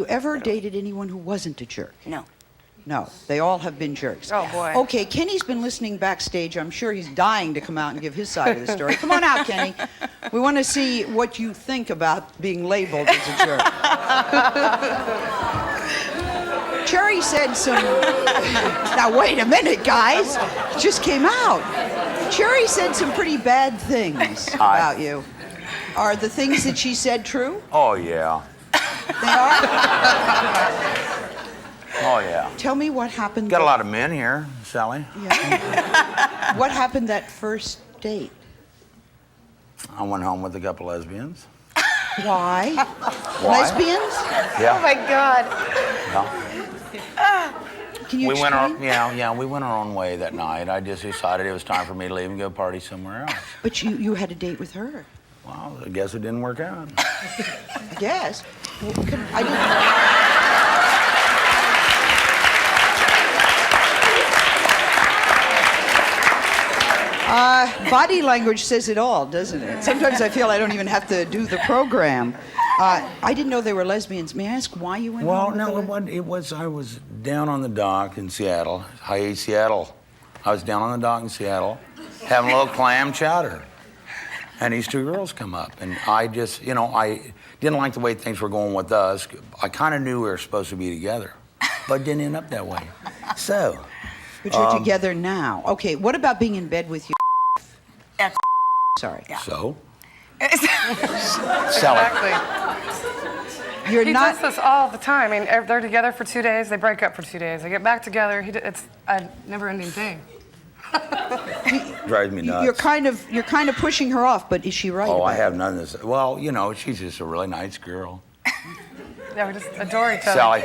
You ever dated anyone who wasn't a jerk? No. No, they all have been jerks. Oh, boy. Okay, Kenny's been listening backstage. I'm sure he's dying to come out and give his side of the story. Come on out, Kenny. We want to see what you think about being labeled as a jerk. Cherry said some... Now, wait a minute, guys. It just came out. Cherry said some pretty bad things about you. Are the things that she said true? Oh, yeah. They are? Oh, yeah. Tell me what happened. Got a lot of men here, Sally. Yeah. What happened that first date? I went home with a couple lesbians. Why? Why? Lesbians? Yeah. Oh my God. Yeah. Can you We went explain? we went our own way that night. I just decided it was time for me to leave and go party somewhere else. But you had a date with her. Well, I guess it didn't work out. I guess. I didn't. Body language says it all, doesn't it? Sometimes I feel I don't even have to do the program. I didn't know they were lesbians. May I ask why you went home with them? It was I was down on the dock in Seattle. I hate Seattle. I was down on the dock in Seattle having a little clam chowder. And these two girls come up. And I just, I didn't like the way things were going with us. I kind of knew we were supposed to be together, but it didn't end up that way. So. But you're together now. Okay, what about being in bed with you? That's Sorry. Yeah. So? Exactly. You're He not. does this all the time. I mean, they're together for 2 days, they break up for 2 days, they get back together. It's a never-ending thing. Drives me nuts. You're kind of pushing her off, but is she right? Oh, about I have it? none of this. Well, she's just a really nice girl. Yeah, we just adore each other. Sally,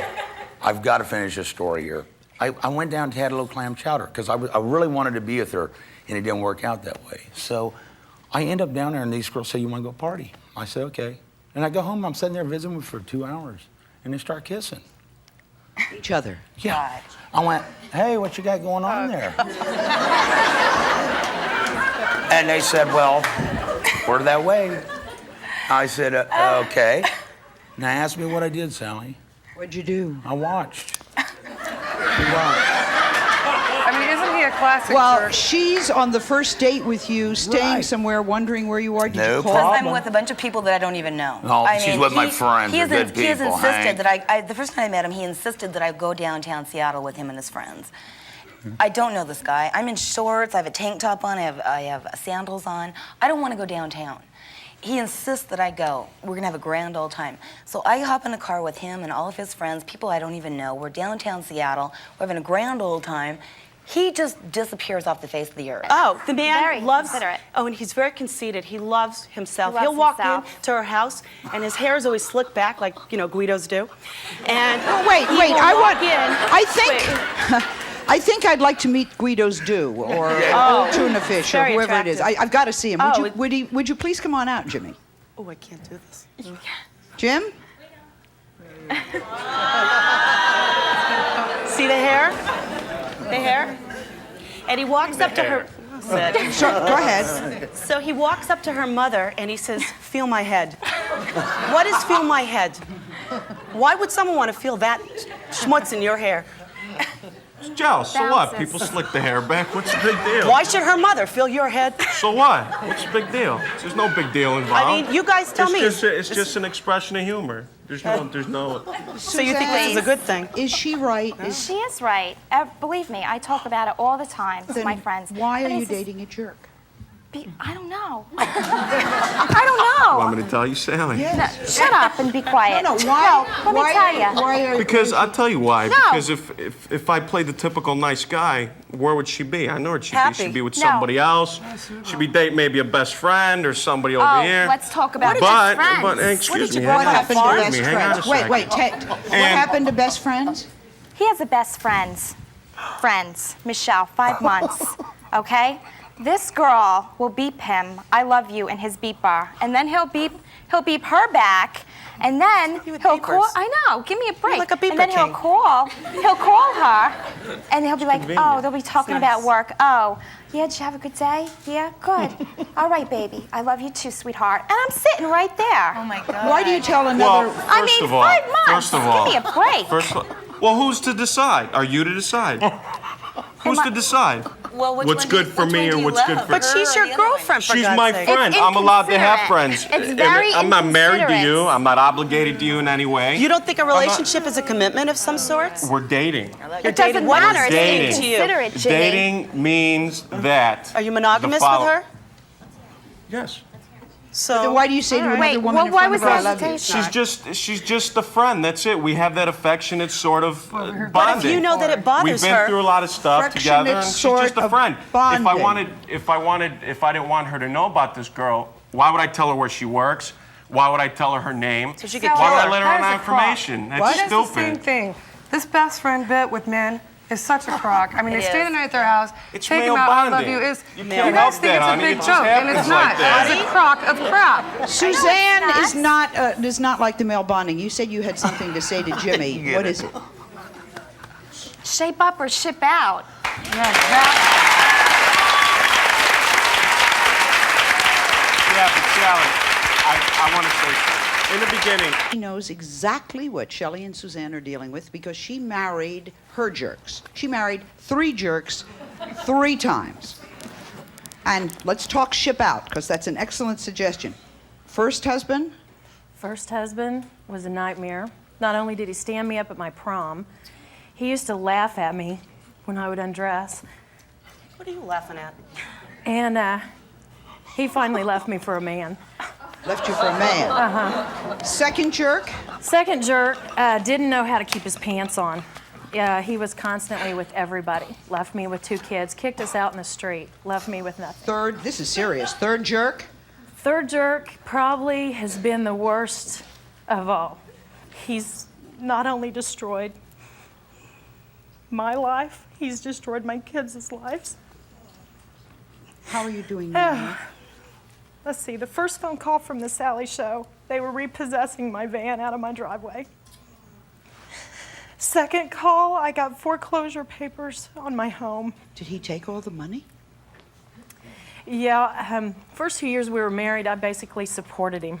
I've got to finish this story here. I went down and had a little clam chowder because I really wanted to be with her, and it didn't work out that way. So I end up down there, and these girls say, "You want to go party?" I say, "Okay." And I go home. I'm sitting there visiting for 2 hours, and they start kissing. Each other. Yeah. I went, "Hey, what you got going on there?" And they said, "Well, we're that way." I said, "Okay." Now ask me what I did, Sally. What'd you do? I watched. I mean, isn't he a classic Well, jerk? she's on the first date with you, staying Right. somewhere, wondering where you are. Did No you call? problem. I'm with a bunch of people that I don't even know. No, I she's mean, with my friends. He They're has, good he has people, insisted Hank. that the first time I met him, he insisted that I go downtown Seattle with him and his friends. I don't know this guy. I'm in shorts. I have a tank top on. I have sandals on. I don't want to go downtown. He insists that I go. We're going to have a grand old time. So I hop in a car with him and all of his friends, people I don't even know. We're downtown Seattle. We're having a grand old time. He just disappears off the face of the earth. Oh, the man Very loves. considerate. Oh, and he's very conceited. He loves himself. He loves He'll walk himself. into her house, and his hair is always slicked back, like Guidos do. And Wait, he wait. will I walk want. in. I think I'd like to meet Guido's Do or old tuna fish or very whoever it is. attractive. I've got to see him. Oh, Would you please come on out, Jimmy? Oh, I can't do this. Jim? See the hair? The hair? And he walks up to her. So, go ahead. So he walks up to her mother and he says, "Feel my head." What is feel my head? Why would someone want to feel that schmutz in your hair? Joe, so what? Bounces. People slick the hair back. What's the big deal? Why should her mother feel your head? So what? What's the big deal? There's no big deal involved. I mean, you guys tell me. It's just an expression of humor. There's no. So you think this is a good thing? Is she right? She is right. Believe me, I talk about it all the time with my friends. Why are But you it's just- dating a jerk? I don't know. I don't know. Want me to tell you, Sally? Yes. Shut up and be quiet. No, why? Let me tell you. Why are Because I'll tell you why. No. Because if I played the typical nice guy, where would she be? I know where she'd be. Happy. She'd be with No. somebody else. She'd be dating maybe a best friend or somebody over here. Let's talk about But best friends. excuse me. What hang on. happened to Excuse best me, hang on a friends? Wait, second. what happened to best friends? He has a best friends, Michelle, 5 months, okay? This girl will beep him, "I love you," in his beep bar, and then he'll beep her back, And then You with he'll call. papers. I know. Give me a break. like a beeper and then he'll king. call. He'll call her, and he'll be like, "Oh, they'll be talking about work. Oh, yeah. Did you have a good day? Yeah, good. All right, baby. I love you too, sweetheart." And I'm sitting right there. Oh my God. Why do you tell another? Well, I first mean, of all, 5 months. First of all, Give me a break. Well, who's to decide? Are you to decide? Who's to decide? Well, which What's one do good you- for which me one do and you what's good love? for But she's Her or your the other one? girlfriend, for She's God's my sake. friend. It's I'm allowed to have friends. inconsiderate. It's And very I'm not married to you. inconsiderate. I'm not obligated to you in any way. You don't think a relationship is a commitment of some sorts? We're dating. It doesn't matter. It's dating. inconsiderate, Jimmy. Dating means that. Are you monogamous the with follow- her? Yes. So Then why do you say to another Wait, woman well, in why front was of her, "I that love you"? hesitation? She's just a friend. That's it. We have that affectionate sort of bonding. But if you know that it We've bothers been her, through a lot of stuff together, Affectionate and she's sort just a of friend. bonding. If I didn't want her to know about this girl, why would I tell her where she works? Why would I tell her her name? So she could Why kill would I her. let her That know is a crock. information? That's That's the stupid. same thing. This best friend bit with men is such a crock. I mean, they stay the night at their house, It's take male them out, I love bonding. you. You You can't guys help think that, it's a honey. big It just joke, and happens it's not. like that. It's a crock of crap. Suzanne not. is not like the male bonding. You said you had something to say to Jimmy. Get What it. is it? Shape up or ship out. Yeah, exactly. Yeah, but Sally, I want to say something. In the beginning, She knows exactly what Shelley and Suzanne are dealing with because she married her jerks. She married 3 jerks 3 times. And let's talk ship out because that's an excellent suggestion. First husband, First husband was a nightmare. Not only did he stand me up at my prom, he used to laugh at me when I would undress. what are you laughing at? And he finally left me for a man. left you for a man. Second jerk, Second jerk didn't know how to keep his pants on. He was constantly with everybody. Left me with 2 kids, kicked us out in the street, left me with nothing. third, this is serious. Third jerk, Third jerk probably has been the worst of all. He's not only destroyed my life, he's destroyed my kids' lives. how are you doing now? Let's see, the first phone call from the Sally Show, they were repossessing my van out of my driveway. Second call, I got foreclosure papers on my home. Did he take all the money? Yeah, first 2 years we were married, I basically supported him.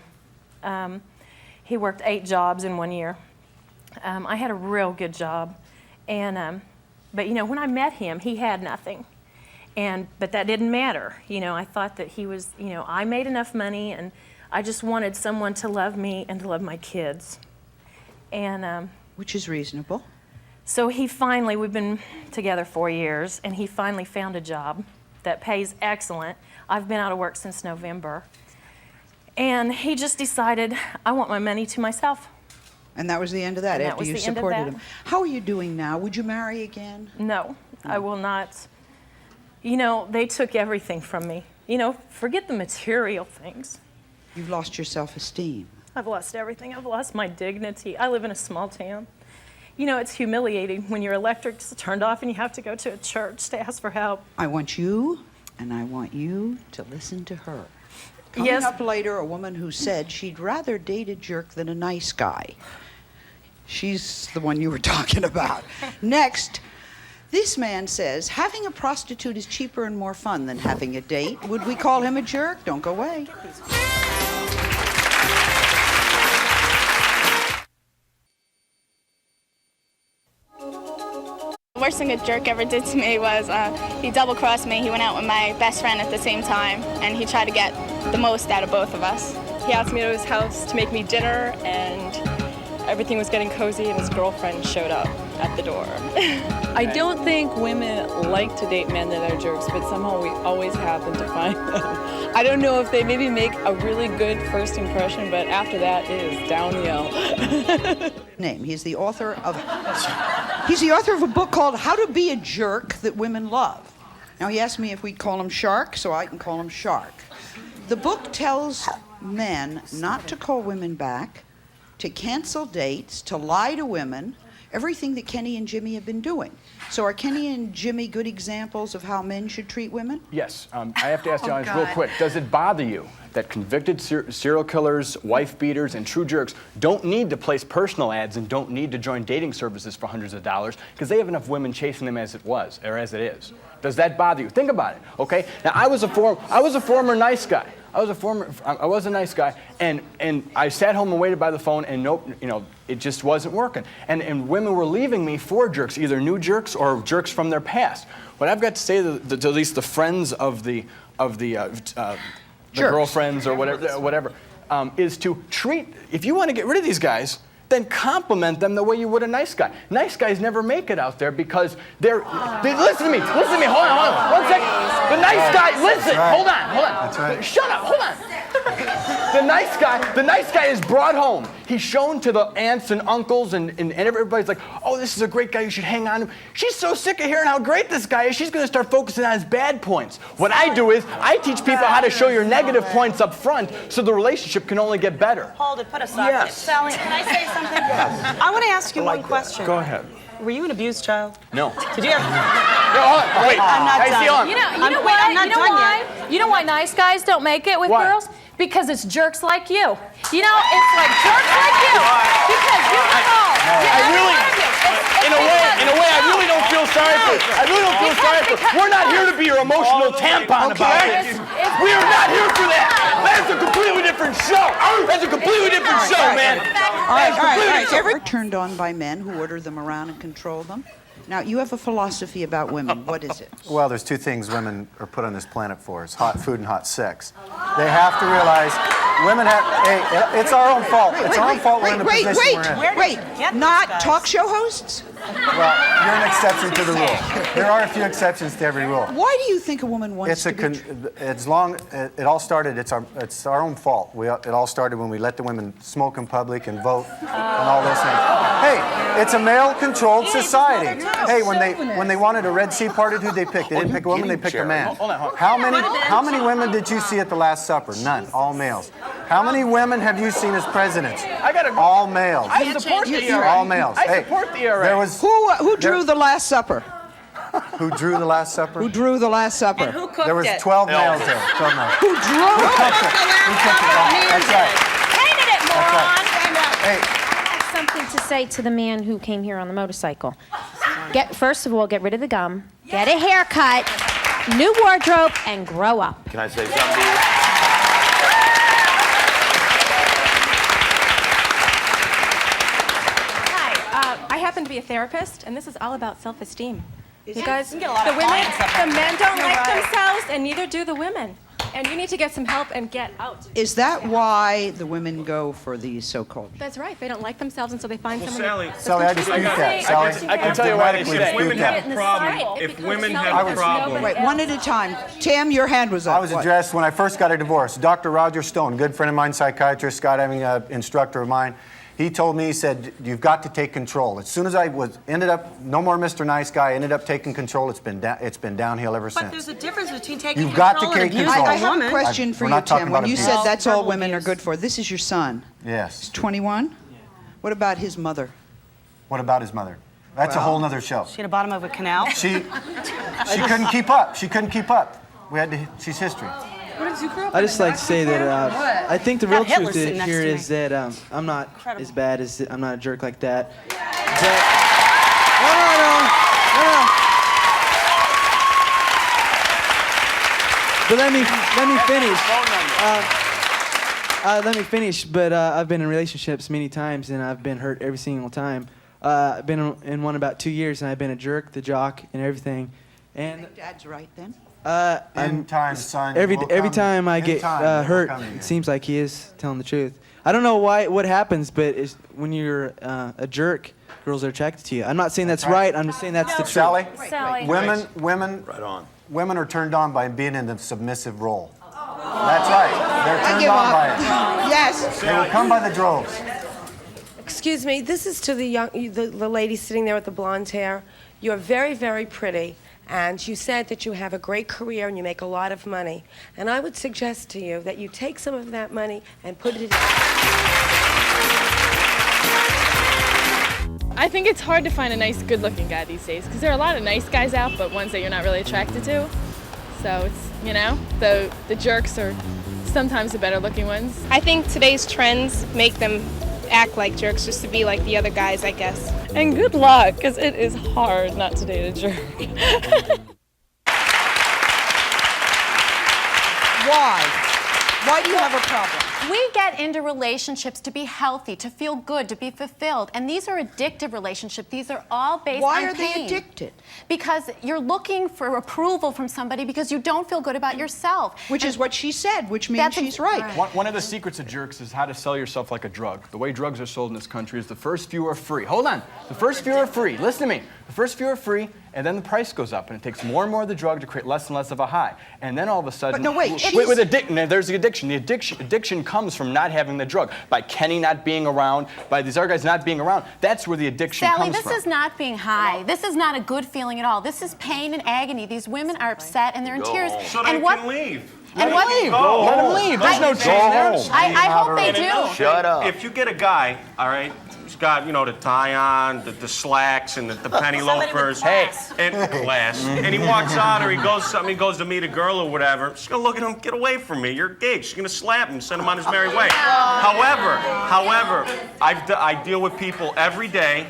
He worked 8 jobs in 1 year. I had a real good job, and but you know, when I met him, he had nothing, but that didn't matter. You know, I thought that he was, you know, I made enough money, and I just wanted someone to love me and to love my kids, and Which is reasonable. so he finally, we've been together 4 years, and he finally found a job that pays excellent. I've been out of work since November. And he just decided, I want my money to myself. And that was the end of that And that after was you the end of supported that. him. How are you doing now? Would you marry again? No, I will not. You know, they took everything from me. You know, forget the material things. You've lost your self-esteem. I've lost everything. I've lost my dignity. I live in a small town. You know, it's humiliating when your electric's turned off and you have to go to a church to ask for help. I want you, and I want you to listen to her. Coming Yes. up later, a woman who said she'd rather date a jerk than a nice guy. She's the one you were talking about. Next, this man says having a prostitute is cheaper and more fun than having a date. Would we call him a jerk? Don't go away. The worst thing a jerk ever did to me was he double-crossed me. He went out with my best friend at the same time, and he tried to get the most out of both of us. He asked me to his house to make me dinner, and everything was getting cozy, and his girlfriend showed up at the door. I don't think women like to date men that are jerks, but somehow we always happen to find them. I don't know if they maybe make a really good first impression, but after that, it is downhill. Name. He's the author of a book called How to Be a Jerk That Women Love. Now he asked me if we'd call him Shark, so I can call him Shark. The book tells men not to call women back, to cancel dates, to lie to women. everything that Kenny and Jimmy have been doing. So are Kenny and Jimmy good examples of how men should treat women? Yes. I have to ask the audience real quick. Does it bother you that convicted serial killers, wife beaters, and true jerks don't need to place personal ads and don't need to join dating services for hundreds of dollars because they have enough women chasing them as it was, or as it is? Does that bother you? Think about it, okay? Now, I was a former nice guy. I was a nice guy, and I sat home and waited by the phone, and nope, it just wasn't working. And women were leaving me for jerks, either new jerks or jerks from their past. What I've got to say to at least the friends of the girlfriends or whatever, is to treat, if you want to get rid of these guys, then compliment them the way you would a nice guy. Nice guys never make it out there because they listen to me, hold on, 1 second. The nice guy, listen, hold on. That's right. Shut up, hold on. The nice guy is brought home. He's shown to the aunts and uncles and everybody's like, oh, this is a great guy, you should hang on to him. She's so sick of hearing how great this guy is, she's gonna start focusing on his bad points. What I do is, I teach people how to show your negative points up front so the relationship can only get better. Hold it, put a stop. Yes. Sally, can I say something? Yes. I want to ask you one question. Go ahead. Were you an abused child? No. Did you ever? No, hold on. Wait, I'm not done. You know why? You know why nice guys don't make it with girls? Because it's jerks like you. You know, it's like jerks like you. Because you know. In a way, I really don't feel sorry for. We're not here to be your emotional tampon about this. We are not here for that. That's a completely different show. That's a completely different show, man. All right. Ever turned on by men who order them around and control them? Now, you have a philosophy about women. What is it? Well, there's two things women are put on this planet for. It's hot food and hot sex. They have to realize women have, hey, it's our own fault. It's our own fault we're in the position we're in. Wait, not talk show hosts? Well, you're an exception to the rule. There are a few exceptions to every rule. Why do you think a woman wants to be... It all started, it's our own fault. It all started when we let the women smoke in public and vote and all those things. Hey, it's a male-controlled society. Hey, when they wanted a Red Sea party, who'd they pick? They didn't pick a woman, they picked a man. How many women did you see at the Last Supper? None. All males. How many women have you seen as presidents? All males. I support the ERA. All males. I support the ERA. Who drew the Last Supper? Who drew the Last Supper? Who drew the Last Supper? And who cooked There was it? 12 males there. 12 males. Who drew Who it? cooked it? Who cooked it? That's right. Painted it, moron! Hey. I have something to say to the man who came here on the motorcycle. First of all, get rid of the gum, get a haircut, new wardrobe, and grow up. Can I say something to you? I happen to be a therapist, and this is all about self-esteem. Is You it? guys, You get a lot the of women, clients up the there. men don't You're like right. themselves, and neither do the women. And you need to get some help and get out. Is that why the women go for these so-called... That's right. They don't like themselves, and so they find someone. Sally, I dispute that. Sally, I can tell you why they say that. If women have a problem, if women have a problem, Wait, one at a time. Tam, your hand was up. I was addressed when I first got a divorce. Dr. Roger Stone, good friend of mine, psychiatrist, skydiving instructor of mine, he told me, he said, you've got to take control. As soon as I ended up, no more Mr. Nice Guy, ended up taking control, it's been downhill ever since. But there's a difference between taking You've got to control and take abusing control. I a have woman. a question for We're you, not talking Tim. When about you abuse. said that's all Verbal women are abuse. good for, this is your son. Yes. He's 21. What about his mother? What about his mother? That's a whole nother show. She at the bottom of a canal. She couldn't keep up. She couldn't keep up. She's history. I just like to say that I think the real Got Hitler truth sitting next here to me. is that I'm not as bad as I'm not a jerk like that. But let me finish. But I've been in relationships many times, and I've been hurt every single time. I've been in one about 2 years, and I've been a jerk, the jock, and everything. And Dad's right then. In time, son. every time I get hurt, come in here. it seems like he is telling the truth. I don't know what happens, but when you're a jerk, girls are attracted to you. I'm not saying that's right. I'm just saying that's the truth. Sally, Sally. women are turned on by being in the submissive role. That's right. They're I turned give on up. by it. Yes. They will come by the droves. Excuse me, this is to the lady sitting there with the blonde hair. You're very, very pretty, and you said that you have a great career and you make a lot of money. And I would suggest to you that you take some of that money and put it in... I I think it's hard to find a nice, good-looking guy these days because there are a lot of nice guys out, but ones that you're not really attracted to. So it's, you know, the jerks are sometimes the better-looking ones. I think today's trends make them act like jerks just to be like the other guys, I guess. And good luck, because it is hard not to date a jerk. Why? Why do you have a problem? We get into relationships to be healthy, to feel good, to be fulfilled. And these are addictive relationships. These are all based on pain. Why are they addicted? Because you're looking for approval from somebody because you don't feel good about yourself. Which is what she said, which means she's right. One of the secrets of jerks is how to sell yourself like a drug. The way drugs are sold in this country is the first few are free. Hold on. The first few are free. Listen to me. The first few are free, and then the price goes up, and it takes more and more of the drug to create less and less of a high. And then all of a sudden... But no, wait. With addiction, there's the addiction. The addiction comes from not having the drug. By Kenny not being around, by these other guys not being around. That's where the addiction Sally, comes from. this is not being high. This is not a good feeling at all. This is pain and agony. These women are upset, and they're in tears. So they can leave. And what? Let them leave. There's no change there. I hope they do. Shut up. If you get a guy, all right, he's got, you know, the tie on, the slacks, and the penny loafers. Hey. And class. And he walks out or he goes to meet a girl or whatever. She's gonna look at him, get away from me. You're gay. She's gonna slap him, send him on his merry way. However, I deal with people every day,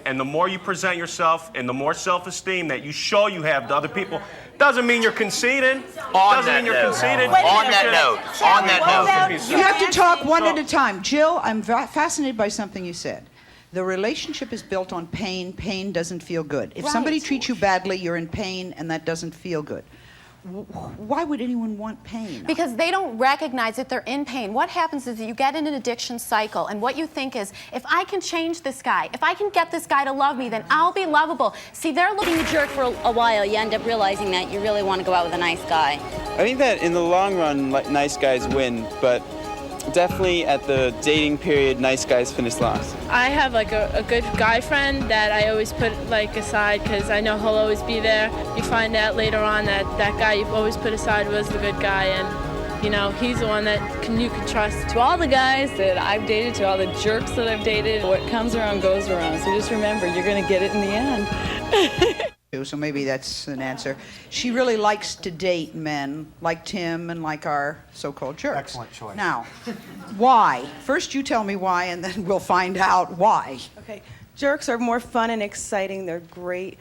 and the more you present yourself and the more self-esteem that you show you have to other people, doesn't mean you're conceited. Doesn't mean you're conceited. On that note, you have to talk one at a time. Jill, I'm fascinated by something you said. The relationship is built on pain. Pain doesn't feel good. If somebody treats you badly, you're in pain, and that doesn't feel good. Why would anyone want pain? Because they don't recognize that they're in pain. What happens is that you get in an addiction cycle, and what you think is, if I can change this guy, if I can get this guy to love me, then I'll be lovable. See, they're looking Being a jerk for a while, you end up realizing that you really want to go out with a nice guy. I think that in the long run, nice guys win, but definitely at the dating period, nice guys finish last. I have like a good guy friend that I always put like aside because I know he'll always be there. You find out later on that that guy you've always put aside was the good guy, and you know he's the one that you can trust. To all the guys that I've dated, to all the jerks that I've dated, what comes around goes around. So just remember, you're going to get it in the end. So maybe that's an answer. She really likes to date men like Tim and like our so-called jerks. Excellent choice. Now, why? First you tell me why, and then we'll find out why. Okay, jerks are more fun and exciting. They're great.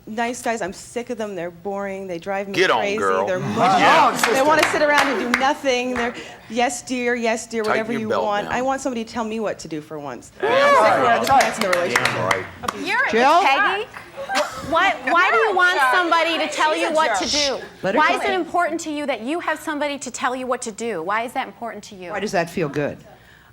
Nice guys, I'm sick of them. They're boring. They drive me Get on, crazy. girl. They're mushy. Yeah. They want to sit around and do nothing. They're yes dear, Tighten whatever your you belt want. down. I want somebody to tell me what to do for once. You're Jill? Peggy. Why do you want somebody to tell you what to do? Why is it important to you that you have somebody to tell you what to do? Why is that important to you? Why does that feel good?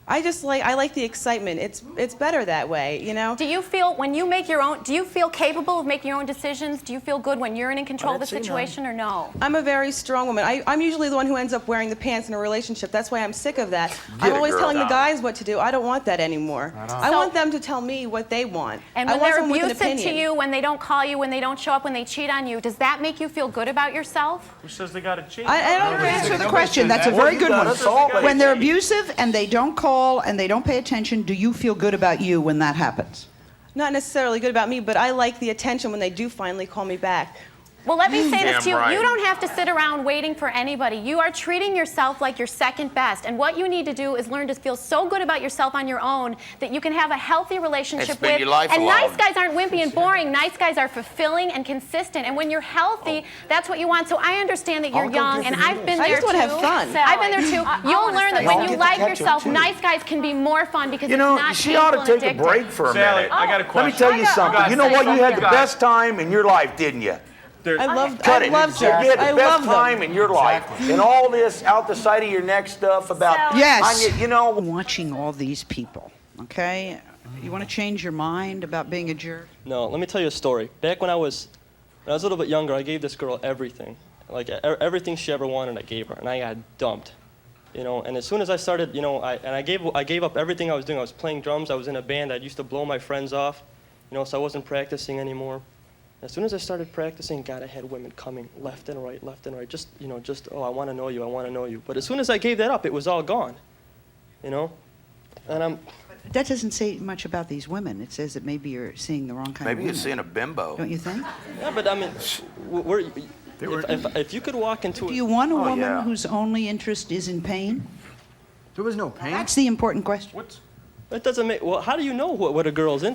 I like the excitement. It's better that way, you know? Do you feel, when you make your own, do you feel capable of making your own decisions? Do you feel good when you're in control of the situation or no? I'm a very strong woman. I'm usually the one who ends up wearing the pants in a relationship. That's why I'm sick of that. I'm always telling the guys what to do. I don't want that anymore. I want them to tell me what they want. And I when want they're someone with an abusive to opinion. you, when they don't call you, when they don't show up, when they cheat on you, does that make you feel good about yourself? Who says they got to cheat? I don't answer the question. That's a very good one. When they're abusive and they don't call and they don't pay attention, do you feel good about you when that happens? Not necessarily good about me, but I like the attention when they do finally call me back. Well, let me say this to you. Damn right. You don't have to sit around waiting for anybody. You are treating yourself like you're second best. And what you need to do is learn to feel so good about yourself on your own that you can have a healthy relationship spend with. your life And alone. nice guys aren't wimpy and boring. Nice guys are fulfilling and consistent. And when you're healthy, that's what you want. So I understand that you're young, and I've been I there just too. want to have fun. I've been there too. You'll learn that when you Get like the ketchup, yourself, too. nice guys can be more fun because You it's know, not she ought to painful take and a addictive. break for a Sally, minute. I got a Let question. me tell you something. You know what? You had the best time in your life, didn't you? I love Cut it. jerks. You had I the best love them. time in your life. And all this out the side of your neck stuff about... Yes. You know... Watching all these people, okay? You want to change your mind about being a jerk? No, let me tell you a story. Back when I was a little bit younger, I gave this girl everything. Like, everything she ever wanted, I gave her, and I got dumped. You know, and as soon as I started, you know, I gave up everything I was doing. I was playing drums, I was in a band, I used to blow my friends off, you know, so I wasn't practicing anymore. As soon as I started practicing, God, I had women coming left and right, just, you know, oh, I want to know you, I want to know you. But as soon as I gave that up, it was all gone, you know? And that doesn't say much about these women. It says that maybe you're seeing the wrong kind of Maybe women. you're seeing a bimbo. Don't you think? Yeah, but I mean, if you could walk into Do you want a woman yeah. whose only interest is in pain? There was no pain. That's the important question. It doesn't make. Well, how do you know what a girl's interest?